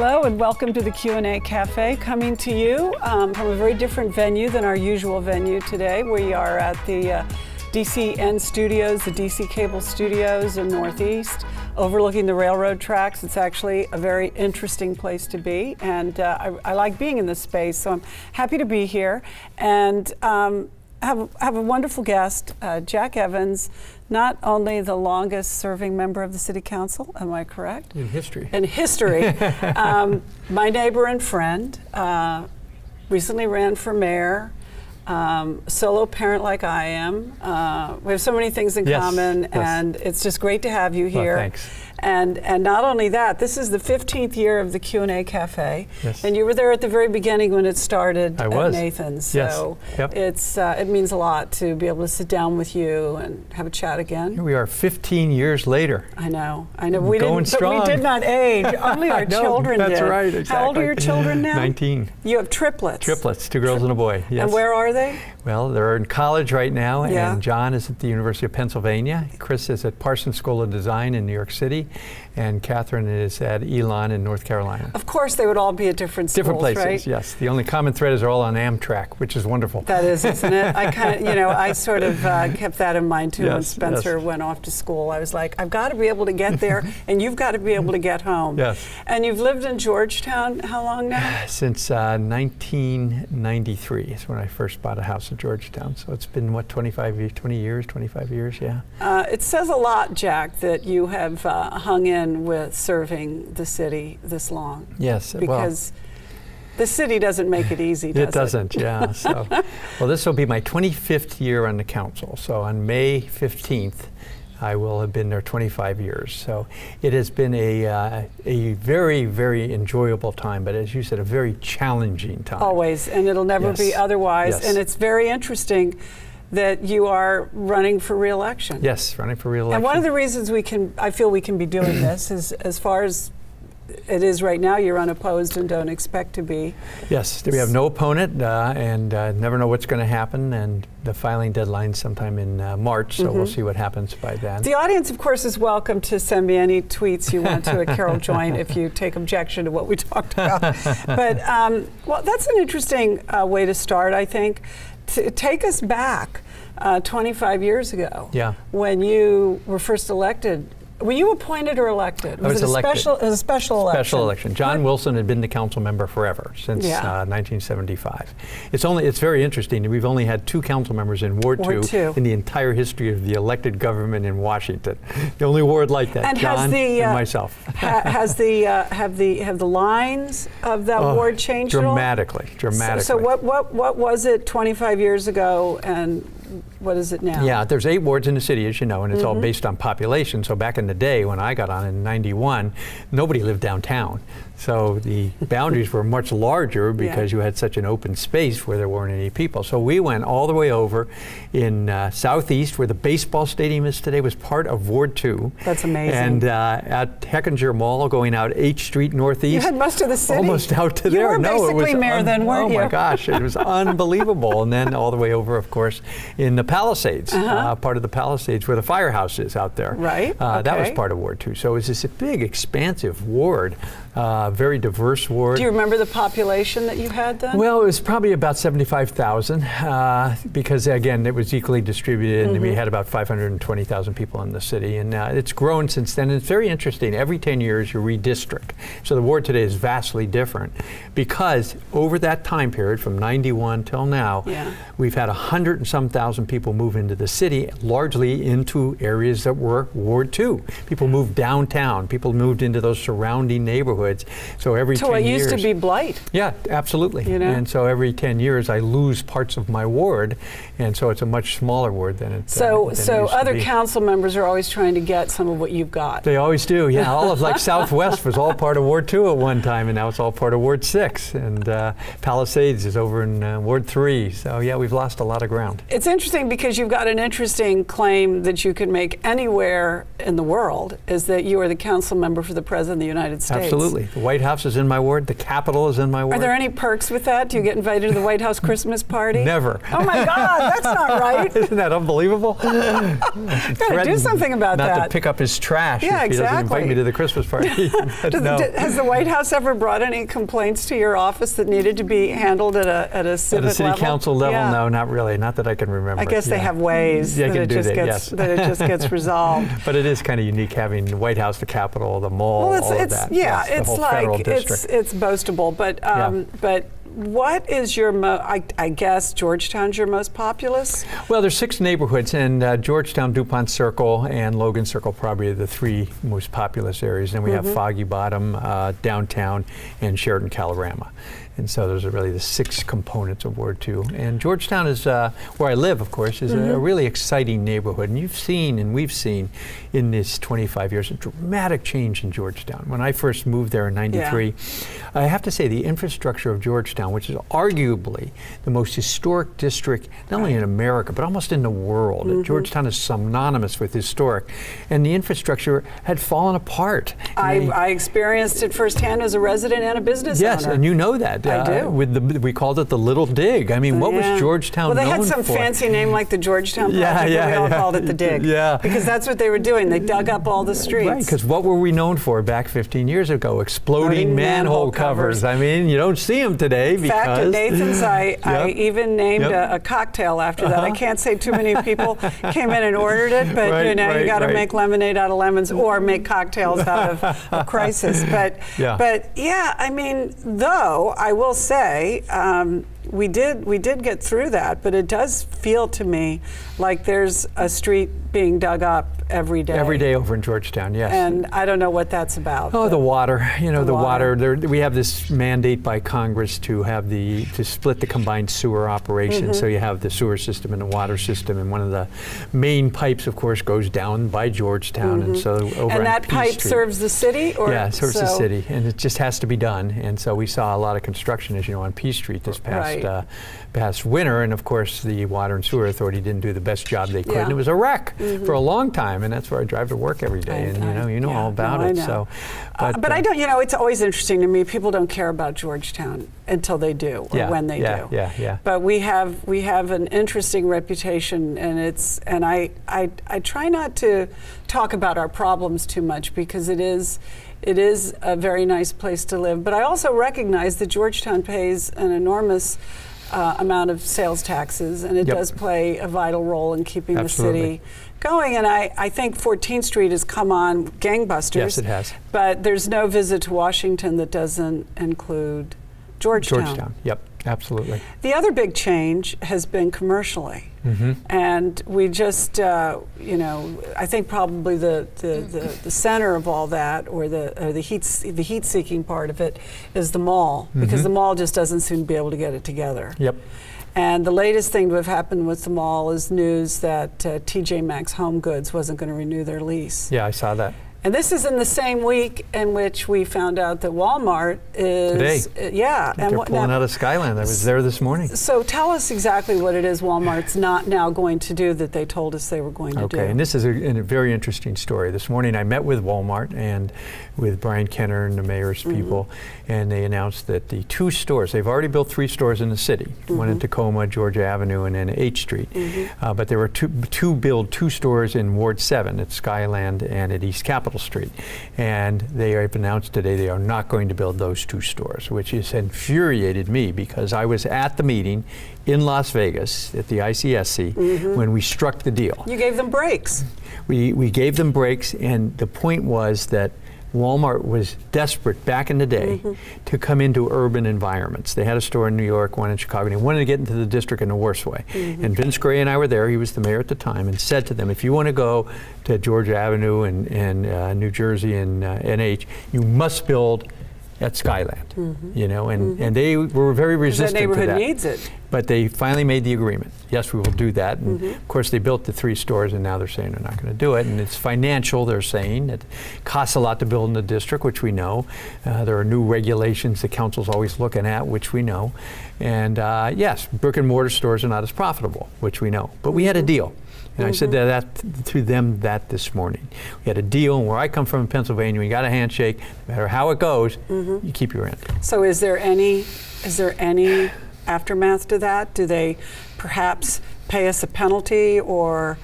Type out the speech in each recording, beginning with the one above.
Hello and welcome to the Q&A Cafe, coming to you from a very different venue than our usual venue today. We are at the DCN Studios, the DC Cable Studios in Northeast, overlooking the railroad tracks. It's actually a very interesting place to be, and I like being in this space, so I'm happy to be here. And have a wonderful guest, Jack Evans, not only the longest serving member of the City Council, am I correct? In history. In history. My neighbor and friend, recently ran for mayor, solo parent like I am. We have so many things in common, and it's just great to have you here. Well, thanks. And not only that, this is the 15th year of the Q&A Cafe, yes. and you were there at the very beginning when it started at Nathan's. So it means a lot to be able to sit down with you and have a chat again. Here we are 15 years later. I know. We did not age. Only our children did. That's right, exactly. How old are your children now? 19. You have triplets. Triplets, 2 girls and a boy. Yes. And where are they? Well, they're in college right now, and John is at the University of Pennsylvania. Chris is at Parsons School of Design in New York City, and Catherine is at Elon in North Carolina. Of course, they would all be at different schools, different places, right? Yes. The only common thread is they're all on Amtrak, which is wonderful. That is, isn't it? I kind of, I sort of kept that in mind too when Spencer went off to school. I was like, I've got to be able to get there, and you've got to be able to get home. Yes. And you've lived in Georgetown how long now? Since 1993 is when I first bought a house in Georgetown. So it's been, what, 25 years, yeah. It says a lot, Jack, that you have hung in with serving the city this long. Yes, because the city doesn't make it easy, does it? It doesn't, yeah. So, well, this will be my 25th year on the council. So on May 15th, I will have been there 25 years. So it has been a very, very enjoyable time, but as you said, a very challenging time. Always, and it'll never be otherwise. Yes. And it's very interesting that you are running for re-election. Yes, running for re-election. And one of the reasons I feel we can be doing this is, as far as it is right now, you're unopposed and don't expect to be. Yes, we have no opponent and never know what's going to happen, and the filing deadline sometime in March, so we'll see what happens by then. The audience, of course, is welcome to send me any tweets you want to at Carol Joynt if you take objection to what we talked about. But, well, that's an interesting way to start, I think. Take us back 25 years ago when you were first elected. Were you appointed or elected? Was it elected. It was a special election. Special election. John Wilson had been the council member forever, since 1975. It's very interesting. We've only had 2 council members in Ward 2 in the entire history of the elected government in Washington. The only ward like that, and John and myself. Have the lines of that ward changed dramatically, at all? Dramatically. So what was it 25 years ago, and what is it now? Yeah, there's 8 wards in the city, as you know, and it's all based on population. So back in the day when I got on in '91, nobody lived downtown. So the boundaries were much larger because you had such an open space where there weren't any people. So we went all the way over in Southeast, where the baseball stadium is today, was part of Ward 2. That's amazing. And at Heckinger Mall, going out H Street Northeast. You had most of the city? Almost out to there. You were basically mayor then, weren't you? Oh my gosh, it was unbelievable. And then all the way over, of course, in the Palisades, part of the Palisades where the firehouse is out there. Right. That was part of Ward 2. So it was this big, expansive ward. Very diverse ward. Do you remember the population that you had then? Well, it was probably about 75,000 because, again, it was equally distributed, and we had about 520,000 people in the city. And it's grown since then. And it's very interesting. Every 10 years, you redistrict. So the ward today is vastly different because over that time period, from '91 till now, we've had 100 and some thousand people move into the city, largely into areas that were Ward 2. People moved downtown. People moved into those surrounding neighborhoods. So every 10 years. So it used to be Blight. Yeah, absolutely. You know? And so every 10 years I lose parts of my ward, and so it's a much smaller ward than it So other to council members are always trying to get some of what you've got. They always do, yeah. All of Southwest was all part of Ward 2 at one time, and now it's all part of Ward 6. And Palisades is over in Ward 3. So yeah, we've lost a lot of ground. It's interesting interesting because you've got an interesting claim that you can make anywhere in the world, is that you are the council member for the President of the United States. Absolutely. The White House is in my ward. The Capitol is in my ward. Are there any perks with that? Do you get invited to the White House Christmas party? Never. Oh my God, that's not right. Isn't that unbelievable? Gotta do something about that. Not to pick up his trash Yeah, if he doesn't invite me to the Christmas party. No. Has the White House ever brought any complaints to your office that needed to be handled at a civic level? At a city council level? Yeah. No, not really. Not that I can remember. I guess they have ways that it just gets resolved. But it is kind of unique having the White House, the Capitol, the mall, well, all of that. Yeah, yes, it's like it's boastable. But what is your I guess Georgetown's your most populous? Well, there's 6 neighborhoods, and Georgetown, DuPont Circle, and Logan Circle probably are the 3 most populous areas. Then we have Foggy Bottom, downtown, and Sheridan, Calorama. And so those are really the 6 components of Ward 2. And Georgetown is where I live, of course, is a really exciting neighborhood. And you've seen, and we've seen in this 25 years, a dramatic change in Georgetown. When I first moved there in '93, I have to say the infrastructure of Georgetown, which is arguably the most historic district, not only in America, but almost in the world. Georgetown is synonymous with historic. And the infrastructure had fallen apart. I experienced it firsthand as a resident and a business owner. Yes, and you know that. I do. We called it the Little Dig. I mean, what was Georgetown known for? Well, they had some fancy name like the Georgetown Project, but we all called it the Dig. Yeah. Because that's what they were doing. They dug up all the streets. Right, because what were we known for back 15 years ago? Exploding manhole covers. I mean, you don't see them today because... In fact, at Nathan's, I even named a cocktail after that. I can't say too many people came in and ordered it, but you got to make lemonade out of lemons or make cocktails out of a crisis. But yeah, I mean, though, I will say, we did get through that, but it does feel to me like there's a street being dug up every day. Every day over in Georgetown, yes. And I don't know what that's about. Oh, the water. You know, the water. We have this mandate by Congress to have to split the combined sewer operation. So you have the sewer system and the water system, and one of the main pipes, of course, goes down by Georgetown, and so over and that P pipe Street. serves the city, or yeah, it serves the city, and it just has to be done. And so we saw a lot of construction, as you know, on P Street this past winter, and of course the Water and Sewer Authority didn't do the best job they could, and it was a wreck for a long time. And that's where I drive to work every day, and you know all about it. So, but I don't. You know, it's always interesting to me. People don't care about Georgetown until they do, or when they do. Yeah. But we have an interesting reputation, and I try not to talk about our problems too much because it is a very nice place to live. But I also recognize that Georgetown pays an enormous amount of sales taxes, and it does play a vital role in keeping the city going. And I think 14th Street has come on gangbusters. Yes, it has. But there's no visit to Washington that doesn't include Georgetown. Yep, absolutely. The other big change has been commercially. And we just, I think probably the center of all that, or the heat-seeking part of it, is the mall, because the mall just doesn't seem to be able to get it together. Yep. And the latest thing to have happened with the mall is news that TJ Maxx Home Goods wasn't going to renew their lease. Yeah, I saw that. And this is in the same week in which we found out that Walmart is... Today. And they're pulling out of Skyland. I was there this morning. So tell us exactly what it is Walmart's not now going to do that they told us they were going to do. Okay, and this is a very interesting story. This morning I met with Walmart and with Brian Kenner and the mayor's people, and they announced that the 2 stores, they've already built 3 stores in the city, one in Tacoma, Georgia Avenue, and then H Street. But there were two stores in Ward 7 at Skyland and at East Capitol Street. And they have announced today they are not going to build those 2 stores, which has infuriated me because I was at the meeting in Las Vegas at the ICSC when we struck the deal. You gave them breaks. We gave them breaks, and the point was that Walmart was desperate back in the day to come into urban environments. They had a store in New York, one in Chicago, and they wanted to get into the district in the worst way. And Vince Gray and I were there, he was the mayor at the time, and said to them, if you want to go to Georgia Avenue and New Jersey and NH, you must build at Skyland, and they were very resistant to that. The neighborhood needs it. But they finally made the agreement. Yes, we will do that. And of course, they built the 3 stores, and now they're saying they're not going to do it. And it's financial, they're saying. It costs a lot to build in the district, which we know. There are new regulations the council's always looking at, which we know. And yes, brick and mortar stores are not as profitable, which we know. But we had a deal. And I said that to them this morning. We had a deal, and where I come from in Pennsylvania, we got a handshake. No matter how it goes, you keep your end. So is there any aftermath to that? Do they perhaps pay us a penalty, or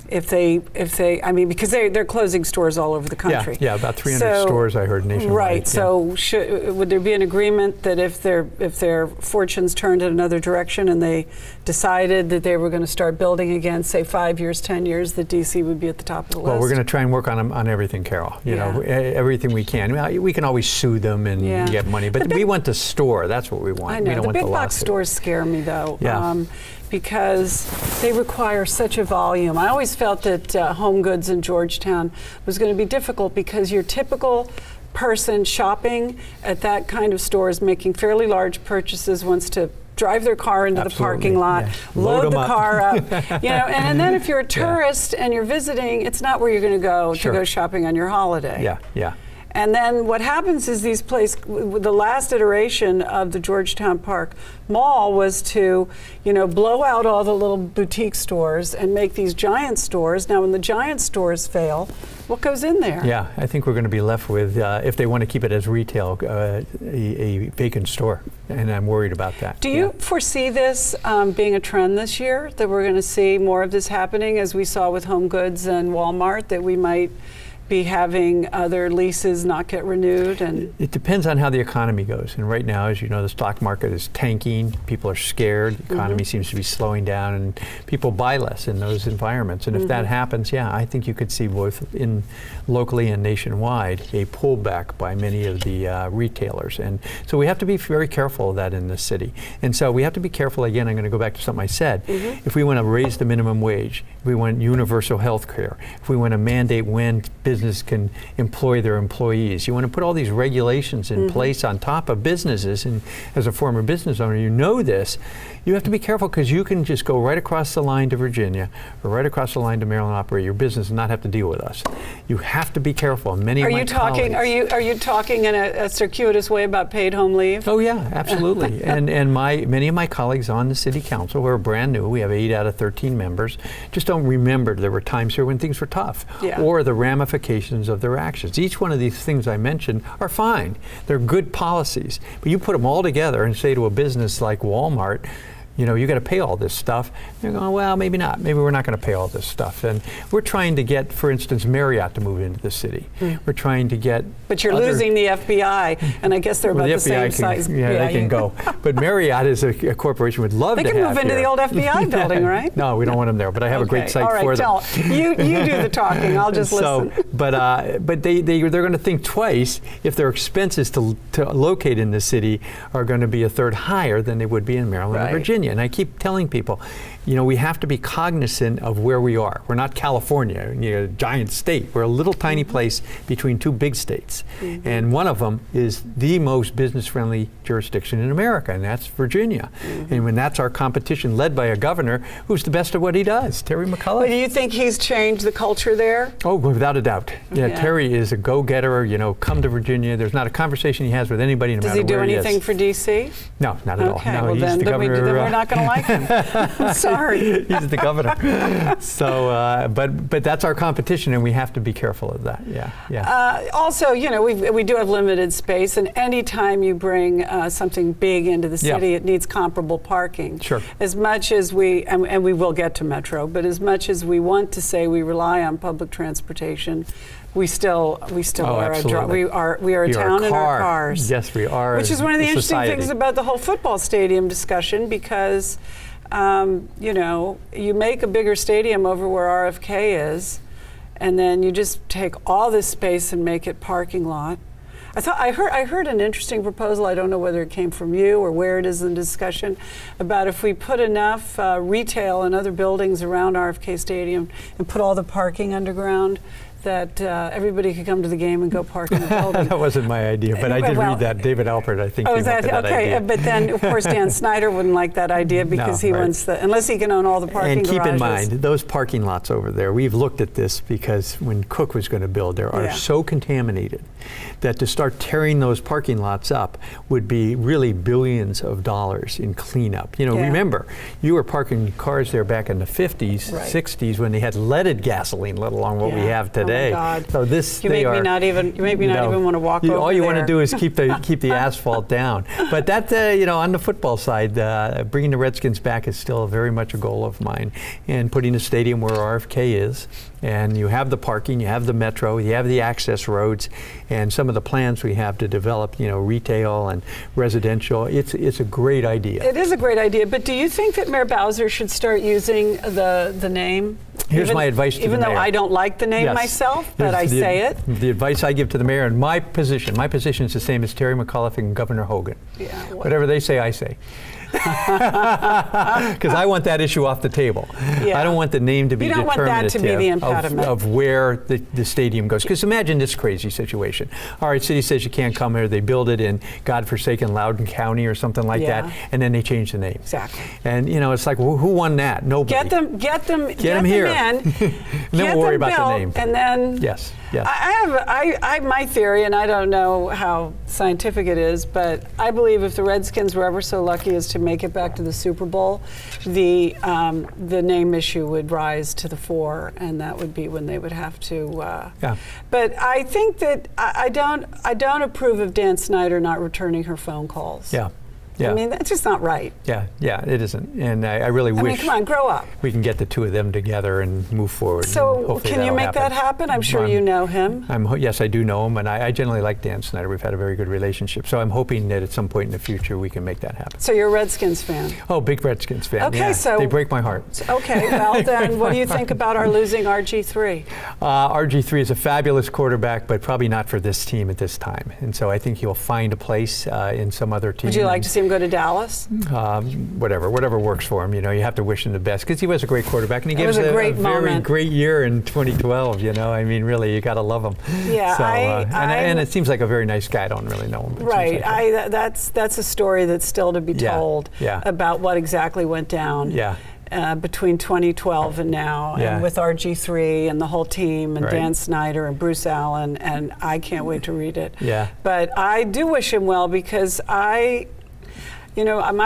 if they, I mean, because they're closing stores all over the country. Yeah, about 300 stores I heard nationwide. Right. Yeah. So would there be an agreement that if their fortunes turned in another direction and they decided that they were going to start building again, say 5 years, 10 years, that DC would be at the top of the list? Well, we're going to try and work on everything, Carol. You know, everything we can. We can always sue them and get money, but we want the store. That's what we want. I know. We don't the want big the box lawsuit. stores scare me, though. Yeah. Because they require such a volume. I always felt that Home Goods in Georgetown was going to be difficult because your typical person shopping at that kind of store is making fairly large purchases, wants to drive their car into the parking lot, load the car up, you know, and then if you're a tourist and you're visiting, it's not where you're going to go shopping on your holiday. Yeah. And then what happens is the last iteration of the Georgetown Park Mall was to, blow out all the little boutique stores and make these giant stores. Now, when the giant stores fail, what goes in there? Yeah, I think we're going to be left with, if they want to keep it as retail, a vacant store. And I'm worried about that. Do you foresee this being a trend this year, that we're going to see more of this happening, as we saw with Home Goods and Walmart, that we might be having other leases not get renewed? And it depends on how the economy goes. And right now, as you know, the stock market is tanking. People are scared. The economy seems to be slowing down, and people buy less in those environments. And if that happens, I think you could see both locally and nationwide a pullback by many of the retailers. And so we have to be very careful of that in the city. And so we have to be careful. Again, I'm going to go back to something I said. If we want to raise the minimum wage, if we want universal health care, if we want to mandate when business can employ their employees, you want to put all these regulations in place on top of businesses. And as a former business owner, you know this. You have to be careful, because you can just go right across the line to Virginia or right across the line to Maryland, operate your business, and not have to deal with us. You have to be careful. Many of my colleagues. Are you talking in a circuitous way about paid home leave? Oh yeah, absolutely. and many of my colleagues on the city council, who are brand new, we have 8 out of 13 members, just don't remember there were times here when things were tough, or the ramifications of their actions. Each one of these things I mentioned are fine. They're good policies. But you put them all together and say to a business like Walmart, you got to pay all this stuff. They're going, well, maybe not. Maybe we're not going to pay all this stuff. And we're trying to get, for instance, Marriott to move into the city. We're trying to get. But you're losing the FBI, and I guess they're about the same size. Yeah, they can go. But Marriott is a corporation would love to have. They can move into the old FBI building, right? No, we don't want them there. But I have a great site for them. All right, you do the talking. I'll just listen. But they're going to think twice if their expenses to locate in the city are going to be a third higher than they would be in Maryland or Virginia. And I keep telling people, we have to be cognizant of where we are. We're not California, a giant state. We're a little tiny place between 2 big states. And one of them is the most business-friendly jurisdiction in America, and that's Virginia. And when that's our competition, led by a governor who's the best at what he does, Terry McCullough. But do you think he's changed the culture there? Oh, without a doubt. Yeah, Terry is a go-getter. Come to Virginia. There's not a conversation he has with anybody, no matter where he is. Does he do anything for D.C.? No, not at all. No, well, he's then, the governor. Then we're not going to like him. Sorry. He's the governor. So, but that's our competition, and we have to be careful of that. Also, we do have limited space, and any time you bring something big into the city, it needs comparable parking. Sure. As much as and we will get to Metro, but as much as we want to say we rely on public transportation, we still are a town in our cars. Yes, we are. Which is one of the interesting things about the whole football stadium discussion, because you make a bigger stadium over where RFK is, and then you just take all this space and make it parking lot. I heard an interesting proposal. I don't know whether it came from you or where it is in the discussion, about if we put enough retail and other buildings around RFK Stadium and put all the parking underground, that everybody could come to the game and go park in the building. That wasn't my idea, but I did read that. David Alpert, I think, came up with that okay? idea. But then, of course, Dan Snyder wouldn't like that idea because he wants unless he can own all the parking garages. And keep in garages. mind, those parking lots over there, we've looked at this because when Cook was going to build, they are so contaminated that to start tearing those parking lots up would be really billions of dollars in cleanup. You know, remember, you were parking cars there back in the 50s, 60s when they had leaded gasoline, let alone what we have today. Oh my God. So this, you make me not even want to walk over all you there. want to do is keep the asphalt down. But that, on the football side, bringing the Redskins back is still very much a goal of mine. And putting a stadium where RFK is, and you have the parking, you have the metro, you have the access roads, and some of the plans we have to develop, retail and residential. It's a great idea. It is a great idea, but do you think that Mayor Bowser should start using the name? Here's my advice to the mayor. Even though I don't like the name myself, but I say it. The advice I give to the mayor and my position is the same as Terry McAuliffe and Governor Hogan. Yeah, whatever they say, I say. Because I want that issue off the table. I don't want the name to be determinative want that to be the impediment. of where the stadium goes. Because imagine this crazy situation. All right, city says you can't come here. They build it in godforsaken Loudoun County or something like that, and then they change the name. Exactly. And it's like, who won that? Nobody. Get them here. In. And then we'll worry about the name. And then yes. I have my theory, and I don't know how scientific it is, but I believe if the Redskins were ever so lucky as to make it back to the Super Bowl, the name issue would rise to the fore, and that would be when they would have to. But I think that I don't approve of Dan Snyder not returning her phone calls. Yeah. I mean, that's just not right. Yeah, it isn't. And I really wish. I mean, come on, grow up. We can get the two of them together and move forward. So, can you make that happen? I'm sure you know him. Yes, I do know him, and I generally like Dan Snyder. We've had a very good relationship. So I'm hoping that at some point in the future we can make that happen. So you're a Redskins fan? Oh, big Redskins fan. Okay, so they break my heart. Okay, well then, what do you think about our losing RG3? RG3 is a fabulous quarterback, but probably not for this team at this time. And so I think he'll find a place in some other team. Would you like to see him go to Dallas? Whatever works for him. You have to wish him the best because he was a great quarterback and he gives a very great year in 2012. I mean, really, you got to love him. Yeah, so, and it seems like a very nice guy. I don't really know him. Right. That's a story that's still to be told about what exactly went down. Yeah. Between 2012 and now, and with RG3 and the whole team, and Dan Snyder and Bruce Allen, and I can't wait to read it. Yeah. But I do wish him well because my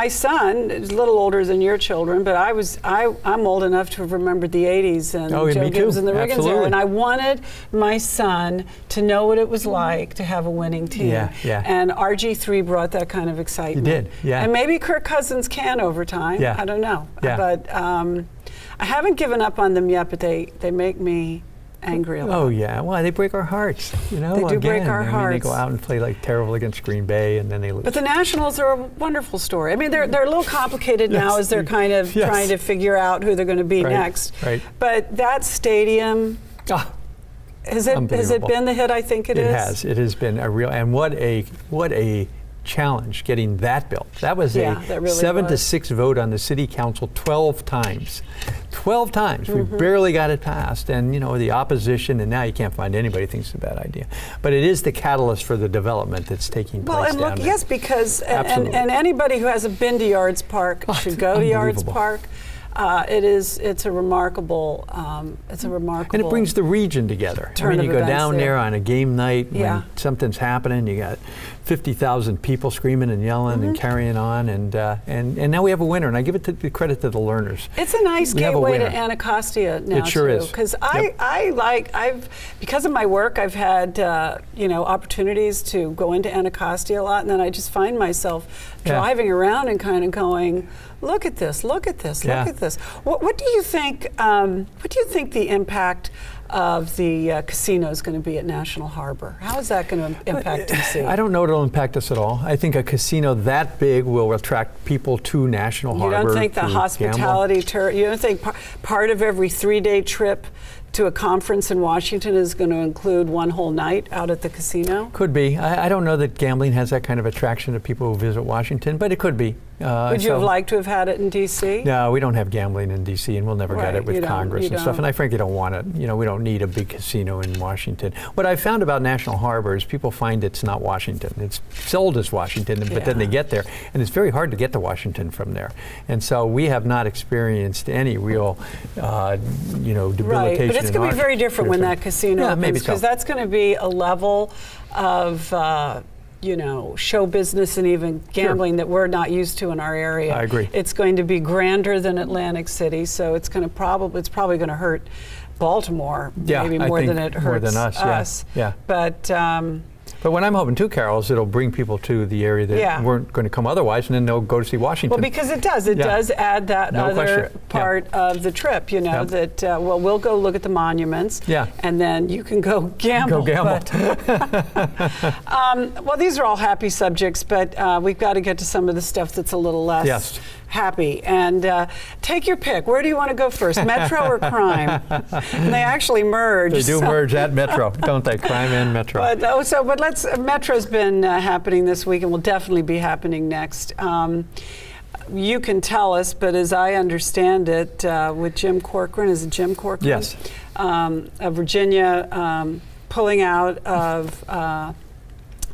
son is a little older than your children, but I'm old enough to have remembered the 80s and Joe Gibbs and the Riggins era, and I wanted my son to know what it was like to have a winning team. Yeah. And RG3 brought that kind of excitement. He did, yeah. And maybe Kirk Cousins can over time. Yeah. I don't know. Yeah. But I haven't given up on them yet, but they make me angry a lot. Oh yeah, well they break our hearts. They do break our hearts. They go out and play like terrible against Green Bay, and then they lose. But the Nationals are a wonderful story. I mean, they're a little complicated now as they're kind of trying to figure out who they're going to be next. Right. But that stadium. Has it been the hit I think it is? It has. It has been a real, and what a challenge getting that built. That was a 7-6 vote on the city council 12 times. 12 times. We barely got it passed. And the opposition, and now you can't find anybody who thinks it's a bad idea. But it is the catalyst for the development that's taking place down there. Yes, because and anybody who hasn't been to Yards Park should go to Yards Park. It's a remarkable. And it brings the region together. I mean, you go down there on a game night when something's happening. You got 50,000 people screaming and yelling and carrying on, and now we have a winner. And I give it the credit to the learners. It's a nice gateway to Anacostia now. It sure is. Because because of my work, I've had opportunities to go into Anacostia a lot, and then I just find myself driving around and kind of going, look at this, look at this, look at this. What do you think? What do you think the impact of the casino is going to be at National Harbor? How is that going to impact DC? I don't know it'll impact us at all. I think a casino that big will attract people to National Harbor. You don't think the hospitality you don't think part of every 3-day trip to a conference in Washington is going to include one whole night out at the casino? Could be. I don't know that gambling has that kind of attraction to people who visit Washington, but it could be. Would you have liked to have had it in D.C.? No, we don't have gambling in D.C., and we'll never get it with Congress and stuff. And I frankly don't want it. We don't need a big casino in Washington. What I found about National Harbor is people find it's not Washington. It's sold as Washington, but then they get there, and it's very hard to get to Washington from there. And so we have not experienced any real, debilitation. Right, but it's going to be very different when that casino opens, because that's going to be a level of show business and even gambling that we're not used to in our area. I agree. It's going to be grander than Atlantic City, so it's probably going to hurt Baltimore maybe more than it hurts us. Yeah. But what I'm hoping too, Carol, is it'll bring people to the area that weren't going to come otherwise, and then they'll go to see Washington. Well, because it does. It does add that other part of the trip, that, we'll go look at the monuments, and then you can go gamble. Well, these are all happy subjects, but we've got to get to some of the stuff that's a little less happy. And take your pick. Where do you want to go first, Metro or crime? And they actually merge. They do merge at Metro, don't they? Crime and Metro. But Metro's been happening this week and will definitely be happening next. You can tell us, but as I understand it, with Jim Corcoran, is it Jim Corcoran? Yes. Of Virginia pulling out of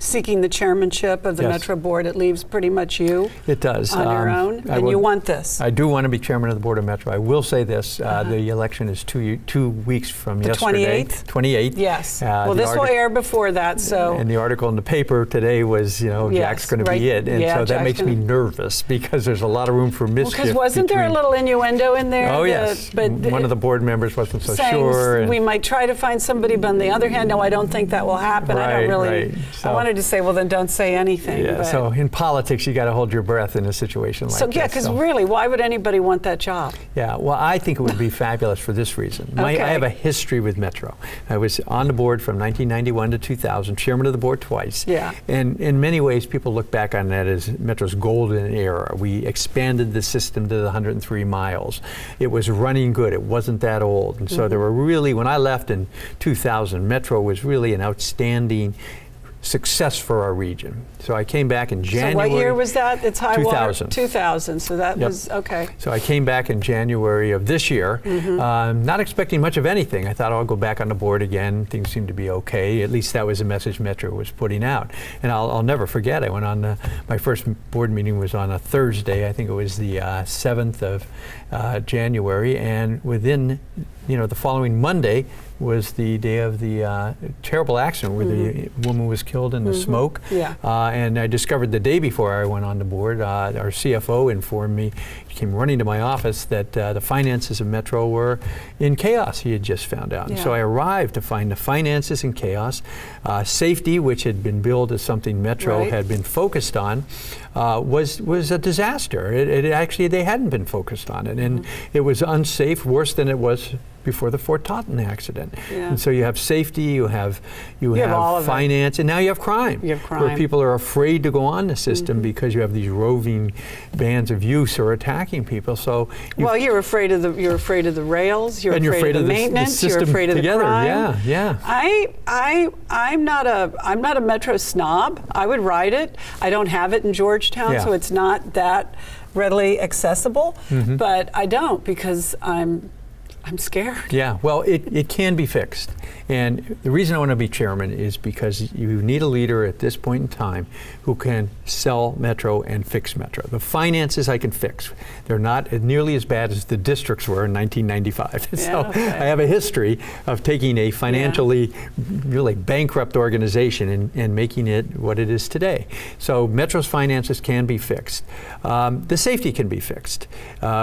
seeking the chairmanship of the Metro Board, it leaves pretty much you. It does. On your own, and you want this. I do want to be chairman of the Board of Metro. I will say this, the election is 2 weeks from yesterday. 28th? Yes. Well, this will air before that, so. And the article in the paper today was, Jack's going to be it. And so that makes me nervous because there's a lot of room for mischief. Because wasn't there a little innuendo in there? Oh, yes. But one of the board members wasn't so sure. We might try to find somebody, but on the other hand, no, I don't think that will happen. I don't really. So, I wanted to say, well, then don't say anything. Yeah, so in politics, you got to hold your breath in a situation like this. Because really, why would anybody want that job? Yeah, well, I think it would be fabulous for this reason. I have a history with Metro. I was on the board from 1991 to 2000, chairman of the board twice. Yeah. And in many ways, people look back on that as Metro's golden era. We expanded the system to the 103 miles. It was running good. It wasn't that old. And so there were really, when I left in 2000, Metro was really an outstanding success for our region. So I came back in January. So what year was that? It's high 2000. water. 2000. So that was okay. So I came back in January of this year, not expecting much of anything. I thought I'll go back on the board again. Things seemed to be okay. At least that was the message Metro was putting out. And I'll never forget. I went on my first board meeting was on a Thursday. I think it was the 7th of January, and within the following Monday was the day of the terrible accident where the woman was killed in the smoke. Yeah. And I discovered the day before I went on the board, our CFO informed me, he came running to my office, that the finances of Metro were in chaos, he had just found out. And so I arrived to find the finances in chaos. Safety, which had been billed as something Metro had been focused on, was a disaster. It actually, they hadn't been focused on it. And it was unsafe, worse than it was before the Fort Totten accident. Yeah. And so you have safety, you have finance, and now you have crime. Where people are afraid to go on the system because you have these roving bands of youths who are attacking people. So you're afraid of the rails, you're afraid of the maintenance, you're afraid of the crime. I'm not a Metro snob. I would ride it. I don't have it in Georgetown, so it's not that readily accessible. But I don't, because I'm scared. Yeah, well, it can be fixed. And the reason I want to be chairman is because you need a leader at this point in time who can sell Metro and fix Metro. The finances I can fix. They're not nearly as bad as the districts were in 1995. So I have a history of taking a financially really bankrupt organization and making it what it is today. So Metro's finances can be fixed. The safety can be fixed.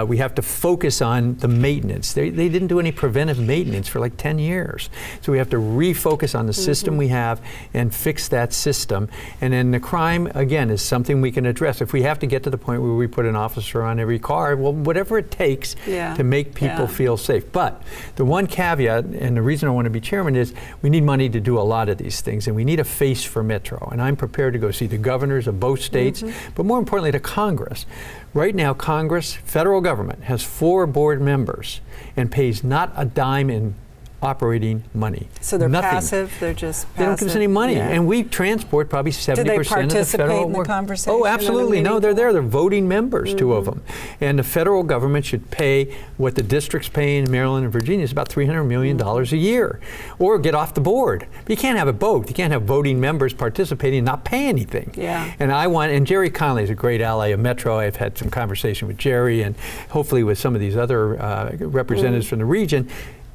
We have to focus on the maintenance. They didn't do any preventive maintenance for like 10 years. So we have to refocus on the system we have and fix that system. And then the crime, again, is something we can address. If we have to get to the point where we put an officer on every car, well, whatever it takes to make people feel safe. But the one caveat, and the reason I want to be chairman, is we need money to do a lot of these things, and we need a face for Metro. And I'm prepared to go see the governors of both states, but more importantly, to Congress. Right now, Congress, federal government, has 4 board members and pays not a dime in operating money. So they're Nothing. passive. They're just passive. They don't give us any money, Yeah. and we transport probably 70% Do they of the participate federal in the work. conversation Oh, at a absolutely. No, meeting? they're there. They're voting members, two of them. And the federal government should pay what the districts pay in Maryland and Virginia is about $300 million a year, or get off the board. But you can't have it both. You can't have voting members participating and not pay anything. Yeah. And Jerry Connolly is a great ally of Metro. I've had some conversation with Jerry and hopefully with some of these other representatives from the region.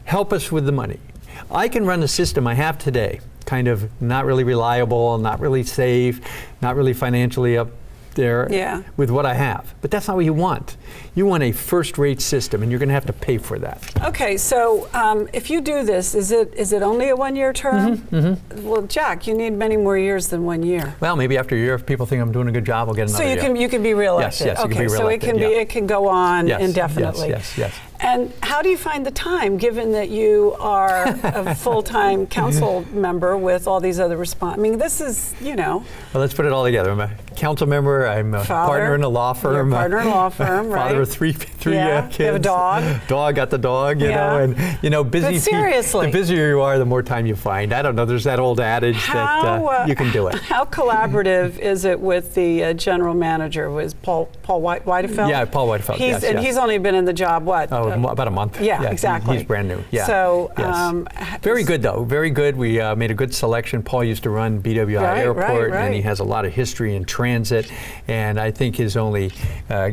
Help us with the money. I can run the system I have today, kind of not really reliable, not really safe, not really financially up there with what I have. But that's not what you want. You want a first-rate system, and you're going to have to pay for that. Okay, so if you do this, is it only a one-year term? Well, Jack, you need many more years than 1 year. Well, maybe after a year, if people think I'm doing a good job, I'll get another year. So you can be reelected. Yes, okay, you can be reelected. So it can go on indefinitely. Yes. And how do you find the time, given that you are a full-time council member with all these other I mean, this is, Well, let's put it all together. I'm a council member. I'm a partner in a law firm. You're a partner in a law firm, right? Father of three kids. You have a dog. Got the dog, you know, and busy. But seriously, the busier you are, the more time you find. I don't know. There's that old adage that you can do it. How collaborative is it with the general manager? Was Paul Whitefeld? Yeah, Paul Whitefeld. He's only been in the job what? About a month. Yeah, exactly. He's brand new. Yeah. So very good though. Very good. We made a good selection. Paul used to run BWI Airport, and he has a lot of history in transit. And I think his only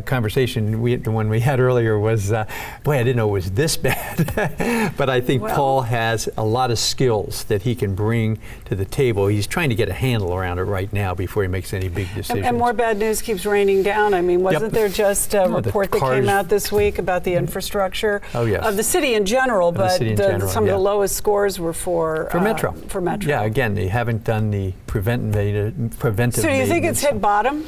conversation, the one we had earlier, was, boy, I didn't know it was this bad. But I think Paul has a lot of skills that he can bring to the table. He's trying to get a handle around it right now before he makes any big decisions. And more bad news keeps raining down. I mean, wasn't there just a report that came out this week about the infrastructure of the city in general, but some of the lowest scores were for Metro. For Metro. Yeah, again, they haven't done the preventive So do you think it's hit bottom?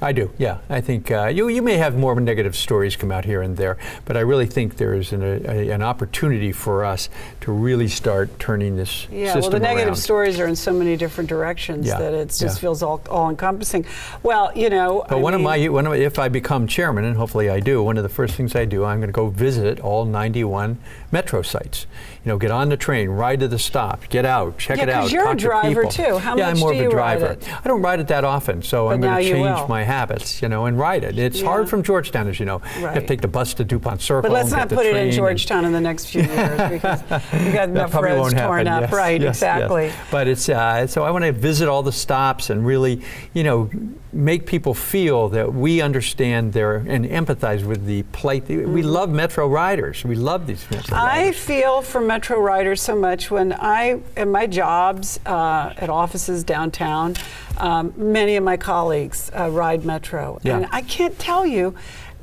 I do, yeah. I think you may have more negative stories come out here and there, but I really think there is an opportunity for us to really start turning this system around. Well, the negative stories are in so many different directions that it just feels all-encompassing. Well, But if I become chairman, and hopefully I do, one of the first things I do, I'm going to go visit all 91 Metro sites. Get on the train, ride to the stop, get out, check it out, you're talk a driver to people. too. How much I'm more do of a you driver. ride it? I don't ride it that often, so I'm going to change my habits, and ride it. It's hard from Georgetown, as you know. You have to take the bus to DuPont Circle. But let's not put it in Georgetown in the next few years because we got enough roads torn up. Right, exactly. Yes. But it's so I want to visit all the stops and really, make people feel that we understand and empathize with the plight. We love Metro riders. We love these Metro riders. I feel for Metro riders so much when in my jobs at offices downtown, many of my colleagues ride Metro. And I can't tell you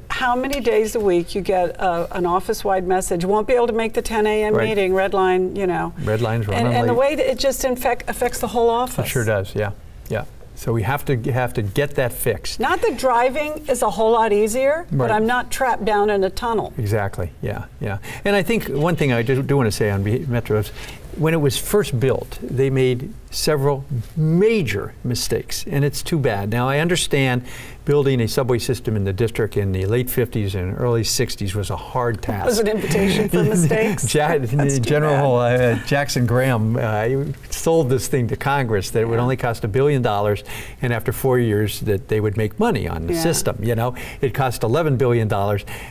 how many days a week you get an office-wide message, won't be able to make the 10 a.m. meeting, red line, Red line's running late. And the way that it just affects the whole office. It sure does, yeah. So we have to get that fixed. Not that driving is a whole lot easier, but I'm not trapped down in a tunnel. Exactly, yeah. And I think one thing I do want to say on Metro is, when it was first built, they made several major mistakes, and it's too bad. Now, I understand building a subway system in the district in the late 50s and early 60s was a hard task. It was an invitation for mistakes. General Jackson Graham sold this thing to Congress that it would only cost $1 billion, and after 4 years that they would make money on the system. It cost $11 billion,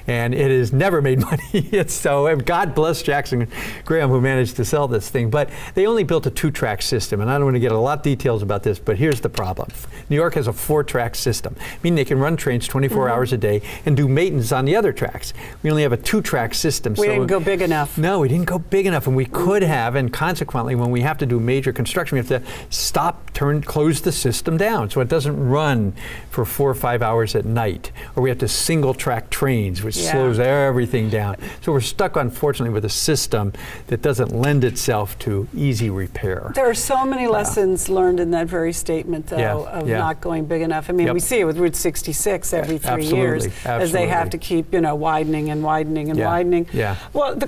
and it has never made money. So God bless Jackson Graham who managed to sell this thing. But they only built a 2-track system, and I don't want to get a lot of details about this, but here's the problem. New York has a 4-track system, meaning they can run trains 24 hours a day and do maintenance on the other tracks. We only have a 2-track system. We didn't go big enough. No, we didn't go big enough, and we could have, and consequently, when we have to do major construction, we have to stop, close the system down so it doesn't run for 4 or 5 hours at night, or we have to single-track trains, which slows everything down. So we're stuck, unfortunately, with a system that doesn't lend itself to easy repair. There are so many lessons learned in that very statement, though, of not going big enough. I mean, we see it with Route 66 every 3 years as they have to keep, widening and widening and widening. Yeah. Well, the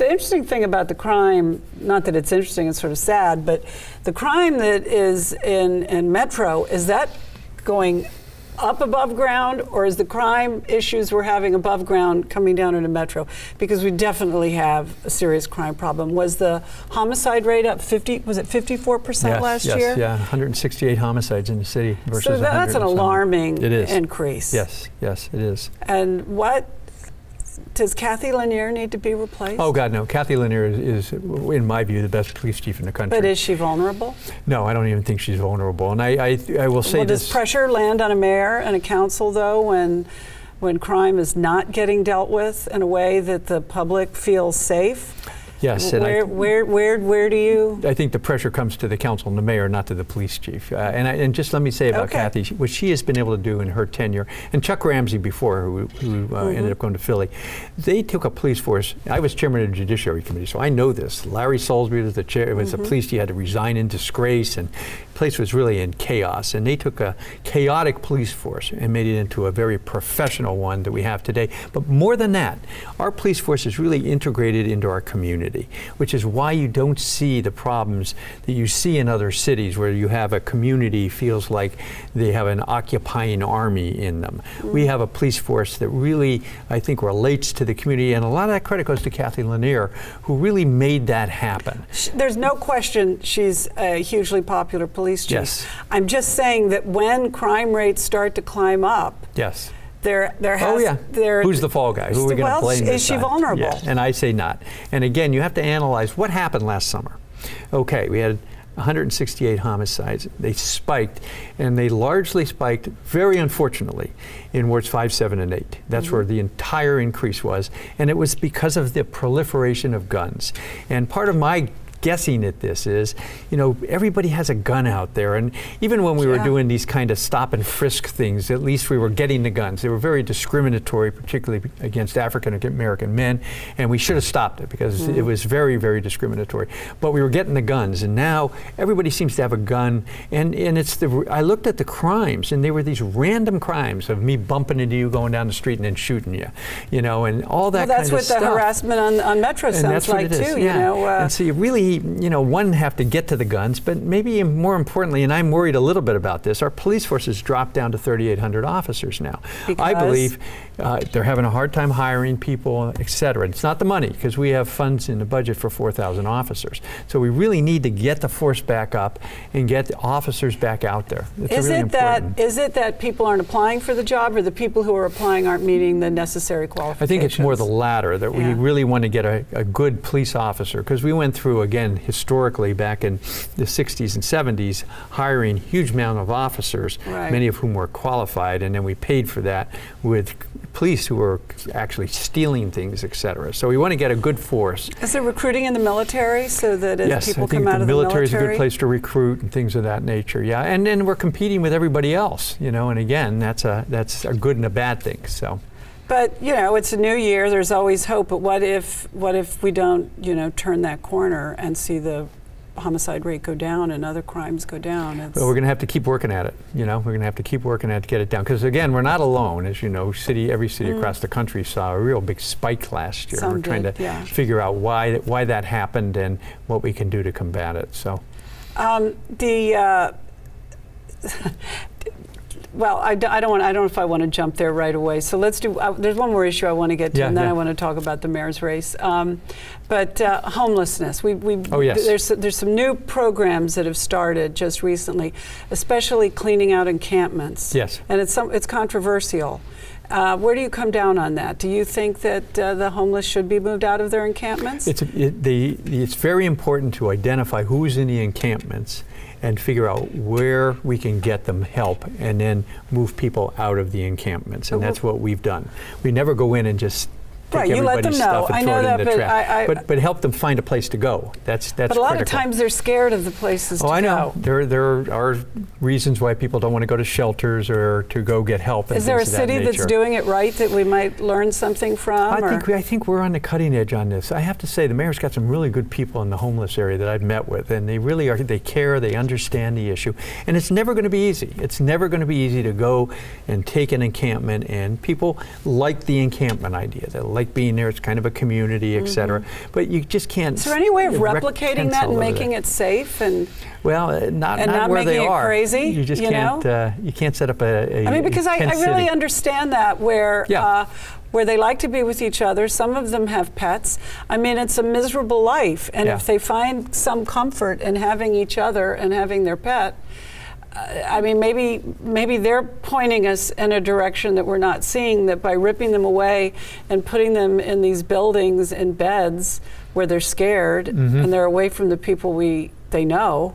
interesting thing about the crime, not that it's interesting, it's sort of sad, but the crime that is in Metro, is that going up above ground, or is the crime issues we're having above ground coming down into Metro? Because we definitely have a serious crime problem. Was the homicide rate up 54% last year? Yes, yeah, 168 homicides in the city versus so that's an alarming increase. Yes, it is. And what does Kathy Lanier need to be replaced? Oh God, no. Kathy Lanier is, in my view, the best police chief in the country. But is she vulnerable? No, I don't even think she's vulnerable. And I will say this. Does pressure land on a mayor and a council, though, when crime is not getting dealt with in a way that the public feels safe? Yes. Where do you? I think the pressure comes to the council and the mayor, not to the police chief. And just let me say about Kathy, what she has been able to do in her tenure, and Chuck Ramsey before, who ended up going to Philly, they took a police force. I was chairman of the Judiciary Committee, so I know this. Larry Salisbury was the chair. Was the police. He had to resign in disgrace, and the place was really in chaos. And they took a chaotic police force and made it into a very professional one that we have today. But more than that, our police force is really integrated into our community, which is why you don't see the problems that you see in other cities where you have a community feels like they have an occupying army in them. We have a police force that really, I think, relates to the community, and a lot of that credit goes to Kathy Lanier, who really made that happen. There's no question she's a hugely popular police chief. Yes. I'm just saying that when crime rates start to climb up, yes. Who's the fall guy? Who are we going to blame? Is she vulnerable? Yeah, and I say not. And again, you have to analyze what happened last summer. Okay, we had 168 homicides. They spiked, and they largely spiked, very unfortunately, in wards 5, 7, and 8. That's where the entire increase was, and it was because of the proliferation of guns. And part of my guessing at this is, everybody has a gun out there, and even when we were doing these kind of stop and frisk things, at least we were getting the guns. They were very discriminatory, particularly against African American men, and we should have stopped it because it was very, very discriminatory. But we were getting the guns, and now everybody seems to have a gun, and I looked at the crimes, and they were these random crimes of me bumping into you going down the street and then shooting you, and all that kind of stuff. That's what the harassment on Metro sounds like too, And so you really, one, have to get to the guns, but maybe more importantly, and I'm worried a little bit about this, our police force has dropped down to 3,800 officers now. Because? I believe they're having a hard time hiring people, et cetera. It's not the money, because we have funds in the budget for 4,000 officers. So we really need to get the force back up and get the officers back out there. It's really important. Is it that people aren't applying for the job, or the people who are applying aren't meeting the necessary qualifications? I think it's more the latter, that we really want to get a good police officer, because we went through, again, historically back in the 60s and 70s, hiring huge amount of officers, many of whom were qualified, and then we paid for that with police who were actually stealing things, et cetera. So we want to get a good force. Is there recruiting in the military so that as people come out of the military? Yes, I think the military is a good place to recruit and things of that nature, And then we're competing with everybody else, and again, that's a good and a bad thing, so. But, it's a new year, there's always hope, but what if we don't, turn that corner and see the homicide rate go down and other crimes go down? Well, we're going to have to keep working at it, We're going to have to keep working at it to get it down. Because, again, we're not alone. As you know, every city across the country saw a real big spike last year. We're trying to figure out why that happened and what we can do to combat it, so. Well, I don't know if I want to jump there right away. So let's do. There's one more issue I want to get to, and then I want to talk about the mayor's race. But homelessness. There's some new programs that have started just recently, especially cleaning out encampments. Yes. And it's controversial. Where do you come down on that? Do you think that the homeless should be moved out of their encampments? It's very important to identify who's in the encampments and figure out where we can get them help, and then move people out of the encampments. And that's what we've done. We never go in and just take everybody's stuff and throw it in the trash. But help them find a place to go. That's But a lot of times they're scared of the places to go. Oh, I know. There are reasons why people don't want to go to shelters or to go get help. Is there a city that's doing it right that we might learn something from? I think we're on the cutting edge on this. I have to say, the mayor's got some really good people in the homeless area that I've met with, and they really are. They care. They understand the issue, and it's never going to be easy. It's never going to be easy to go and take an encampment, and people like the encampment idea. They like like being there. It's kind of a community, et cetera. But you just can't. Is there any way of replicating that and making it safe and? Well, not where making they it are. Crazy. You just can't. You can't set up a. I mean, because I really city. understand that where. Yeah. Where they like to be with each other. Some of them have pets. I mean, it's a miserable life. And if they find some comfort in having each other and having their pet, I mean, maybe they're pointing us in a direction that we're not seeing, that by ripping them away and putting them in these buildings in beds where they're scared and they're away from the people they know.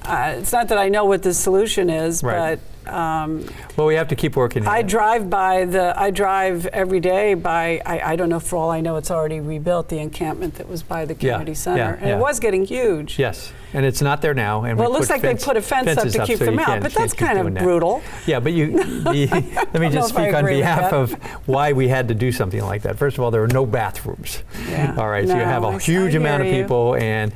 It's not that I know what the solution is, but well, we have to keep working. I drive every day by. I don't know. For all I know, it's already rebuilt, the encampment that was by the community center, and it was getting huge. Yes, and it's not there now. And well, it looks like they put a fence up to keep them out, but that's kind of brutal. Yeah, but let me just speak on behalf of why we had to do something like that. First of all, there are no bathrooms. Yeah. All right, so you have a huge amount of people and.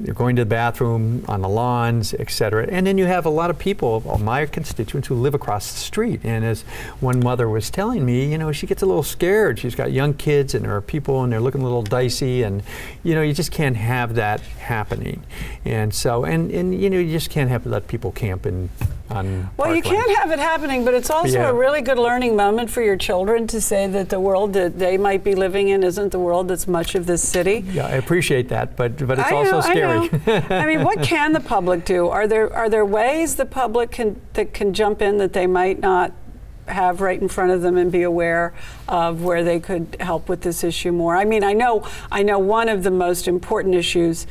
You're going to the bathroom, on the lawns, et cetera. And then you have a lot of people, my constituents, who live across the street. And as one mother was telling me, you know, she gets a little scared. She's got young kids and there are people and they're looking a little dicey. And, you know, you just can't have that happening. And so, and you know, you just can't let people camp on Well, you can't have it happening, but it's also a really good learning moment for your children to say that the world that they might be living in isn't the world that's much of this city. Yeah, I appreciate that, but it's also scary. I mean, what can the public do? Are there ways the public can jump in that they might not have right in front of them and be aware of where they could help with this issue more? I mean, I know one of the most important issues,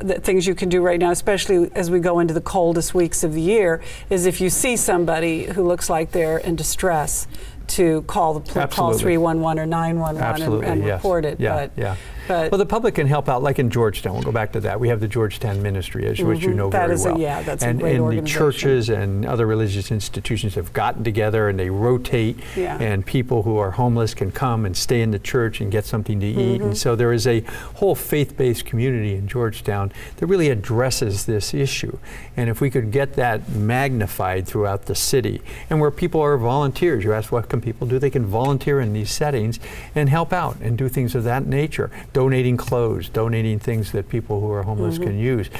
the things you can do right now, especially as we go into the coldest weeks of the year, is if you see somebody who looks like they're in distress, to call 311 or 911 and report it. But well, the public can help out, like in Georgetown. We'll go back to that. We have the Georgetown Ministry, which you know very well. That's and a great organization. And the churches and other religious institutions have gotten together and they rotate, and people who are homeless can come and stay in the church and get something to eat. And so there is a whole faith-based community in Georgetown that really addresses this issue. And if we could get that magnified throughout the city, and where people are volunteers, you ask what can people do? They can volunteer in these settings and help out and do things of that nature. Donating clothes, donating things that people who are homeless can use.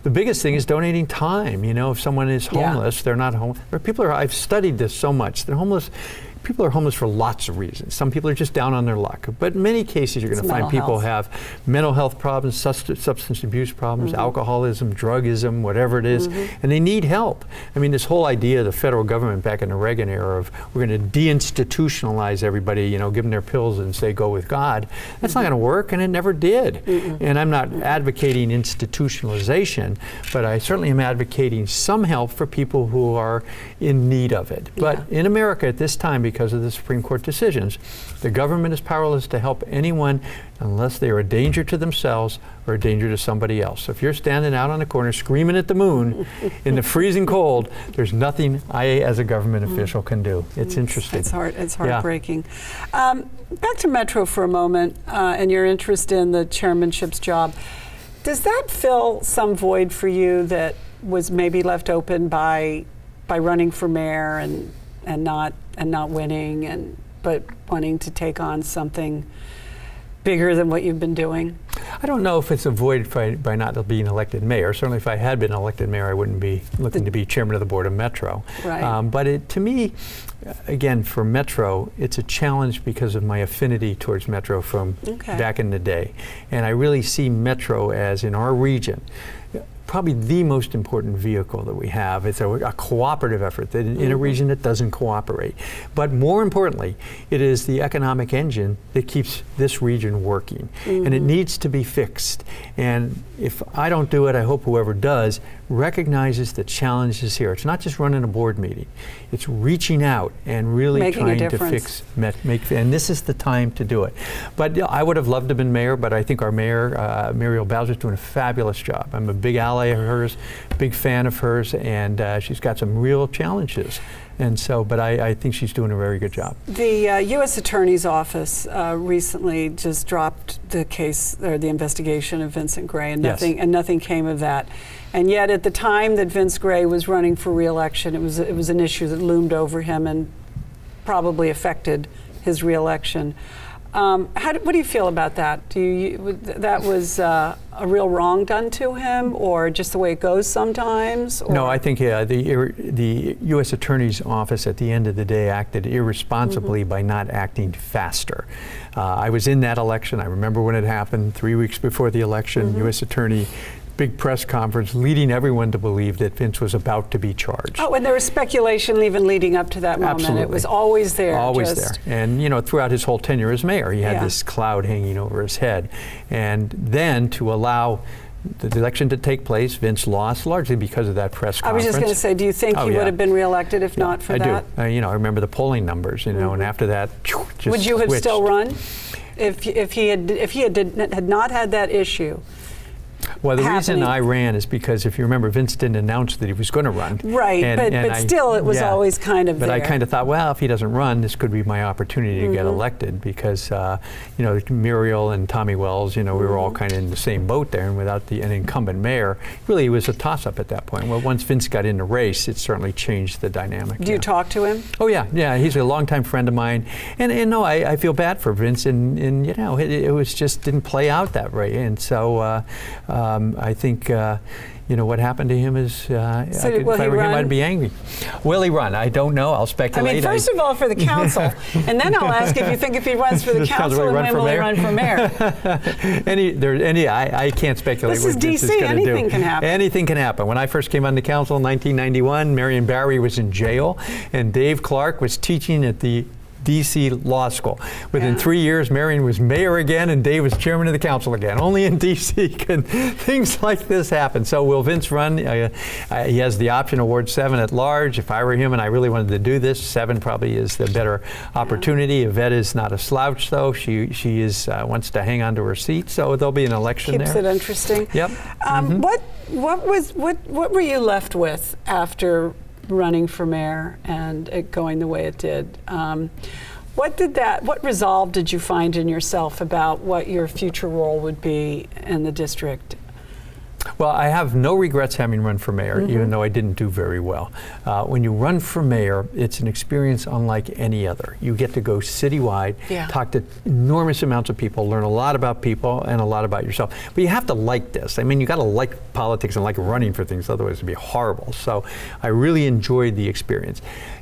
The biggest thing is donating time. You know, if someone is homeless, they're not homeless. I've studied this so much. People are homeless for lots of reasons. Some people are just down on their luck. But in many cases, you're going to find people have mental health problems, substance abuse problems, alcoholism, drugism, whatever it is, and they need help. I mean, this whole idea of the federal government back in the Reagan era of we're going to deinstitutionalize everybody, you know, give them their pills and say go with God, that's not going to work, and it never did. And I'm not advocating institutionalization, but I certainly am advocating some help for people who are in need of it. But in America at this time, because of the Supreme Court decisions, the government is powerless to help anyone unless they are a danger to themselves or a danger to somebody else. So if you're standing out on the corner screaming at the moon in the freezing cold, there's nothing I as a government official can do. It's interesting. It's heartbreaking. Back to Metro for a moment and your interest in the chairmanship's job. Does that fill some void for you that was maybe left open by running for mayor and not winning, but wanting to take on something bigger than what you've been doing? I don't know if it's a void by not being elected mayor. Certainly if I had been elected mayor, I wouldn't be looking to be chairman of the board of Metro. Right. But to me, again, for Metro, it's a challenge because of my affinity towards Metro from back in the day. And I really see Metro as, in our region, probably the most important vehicle that we have. It's a cooperative effort that in a region that doesn't cooperate. But more importantly, it is the economic engine that keeps this region working. And it needs to be fixed. And if I don't do it, I hope whoever does recognizes the challenges here. It's not just running a board meeting. It's reaching out and really trying to fix, and this is the time to do it. But I would have loved to have been mayor, but I think our mayor, Muriel Bowser, is doing a fabulous job. I'm a big ally of hers, big fan of hers, and she's got some real challenges. And so, but I think she's doing a very good job. The U.S. Attorney's Office recently just dropped the case or the investigation of Vincent Gray, and nothing came of that. And yet, at the time that Vince Gray was running for re-election, it was an issue that loomed over him and probably affected his re-election. What do you feel about that? That was a real wrong done to him, or just the way it goes sometimes? Or? No, I think the U.S. Attorney's Office at the end of the day acted irresponsibly by not acting faster. I was in that election. I remember when it happened 3 weeks before the election. U.S. Attorney, big press conference, leading everyone to believe that Vince was about to be charged. Oh, and there was speculation even leading up to that moment. Absolutely. It was always there. Always there. And, you know, throughout his whole tenure as mayor, he had this cloud hanging over his head. And then to allow the election to take place, Vince lost largely because of that press conference. I was just going to say, do you think he would have been reelected if not for that? I do. You know, I remember the polling numbers, you know, and after that, just would you have switched. still run if he had not had that issue? Well, the reason I ran is because, if you remember, Vince didn't announce that he was going to run. Right, but still, it was always kind of there. But I kind of thought, well, if he doesn't run, this could be my opportunity to get elected, because, you know, Muriel and Tommy Wells, you know, we were all kind of in the same boat there, and without an incumbent mayor, really it was a toss-up at that point. Well, once Vince got in the race, it certainly changed the dynamic. Do you talk to him? Oh, yeah, he's a longtime friend of mine, and no, I feel bad for Vince, and you know, it was just didn't play out that way, and so I think, you know, what happened to him is, if I were him, I'd be angry. Will he run? I don't know. I'll speculate. I mean, first of all, for the council, and then I'll ask if he runs for the council, and when will he run for mayor? I can't speculate. This is DC. Anything can happen. Anything can happen. When I first came on the council in 1991, Marion Barry was in jail, and Dave Clark was teaching at the DC Law School. Within 3 years, Marion was mayor again, and Dave was chairman of the council again. Only in DC can things like this happen. So will Vince run? He has the option of Ward 7 at large. If I were him and I really wanted to do this, 7 probably is the better opportunity. Yvette is not a slouch, though. She is wants to hang on to her seat, so there'll be an election there. Keeps it interesting. Yep. What were you left with after running for mayor and it going the way it did? What resolve did you find in yourself about what your future role would be in the district? Well, I have no regrets having run for mayor, even though I didn't do very well. When you run for mayor, it's an experience unlike any other. You get to go citywide, talk to enormous amounts of people, learn a lot about people and a lot about yourself. But you have to like this. I mean, you got to like politics and like running for things, otherwise it'd be horrible. So I really enjoyed the experience.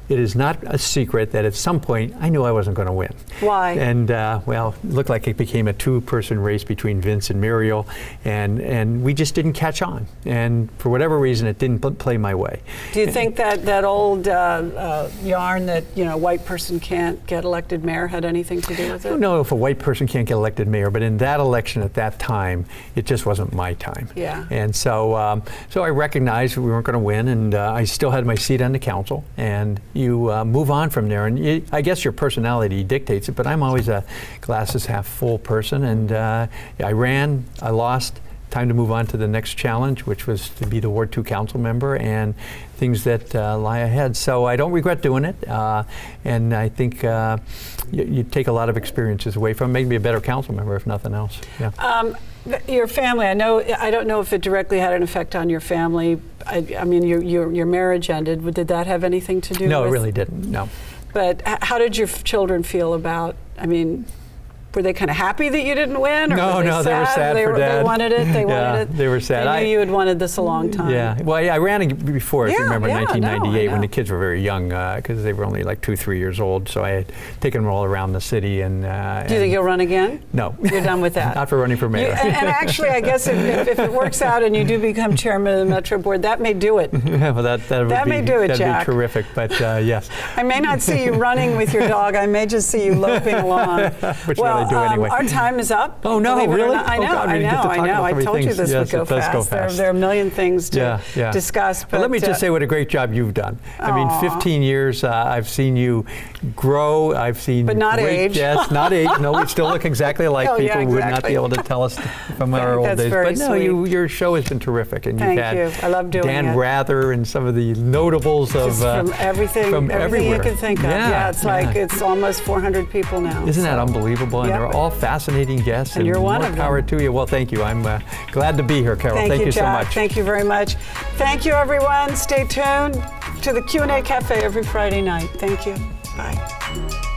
It is not a secret that at some point I knew I wasn't going to win. Why? And well, it looked like it became a two-person race between Vince and Muriel, and we just didn't catch on. And for whatever reason, it didn't play my way. Do you think that old yarn that, you know, a white person can't get elected mayor had anything to do with it? I don't know if a white person can't get elected mayor, but in that election at that time, it just wasn't my time. Yeah. And so, so I recognized we weren't going to win, and I still had my seat on the council, and you move on from there, and I guess your personality dictates it, but I'm always a glasses half full person, and I ran, I lost, time to move on to the next challenge, which was to be the Ward 2 council member and things that lie ahead. So I don't regret doing it, and I think you take a lot of experiences away from it, make me a better council member, if nothing else. Yeah. Your family, I don't know if it directly had an effect on your family. I mean, your marriage ended. Did that have anything to do with it? No, it really didn't, no. But how did your children feel about, I mean, were they kind of happy that you didn't win? Or No, they were sad for Dad. They wanted it? They wanted it? They were sad. They knew you had wanted this a long time. Yeah. Well, I ran before, if you remember, in 1998 when know. the kids were very young, because they were only like 2-3 years old. So I had taken them all around the city. And do you think you'll run again? No. You're done with that? Not for running for mayor. And actually, I guess if it works out and you do become chairman of the Metro Board, that may do it. Yeah, well, that may do it, that'd Jack. be terrific. But yes. I may not see you running with your dog. I may just see you loping along. Which I do anyway. Our time is up. Oh no, really? I know. I told you this would go fast. There are a million things to discuss. But let me just say what a great job you've done. I mean, 15 years, I've seen you grow. I've seen but not great age. Yes, not age. No, we still look exactly like people would not be able to tell us from our old days. But no, your show has been terrific, and you've had I love doing Dan it. Rather and some of the notables of from everything everywhere. you can think of. Yeah, it's like it's almost 400 people now. Isn't that unbelievable? And they're all fascinating guests. And you're one more of them. Power to you. Well, thank you. I'm glad to be here, Carol. Thank you so Jack. much. Thank you very much. Thank you, everyone. Stay tuned to the Q&A Cafe every Friday night. Thank you. Bye.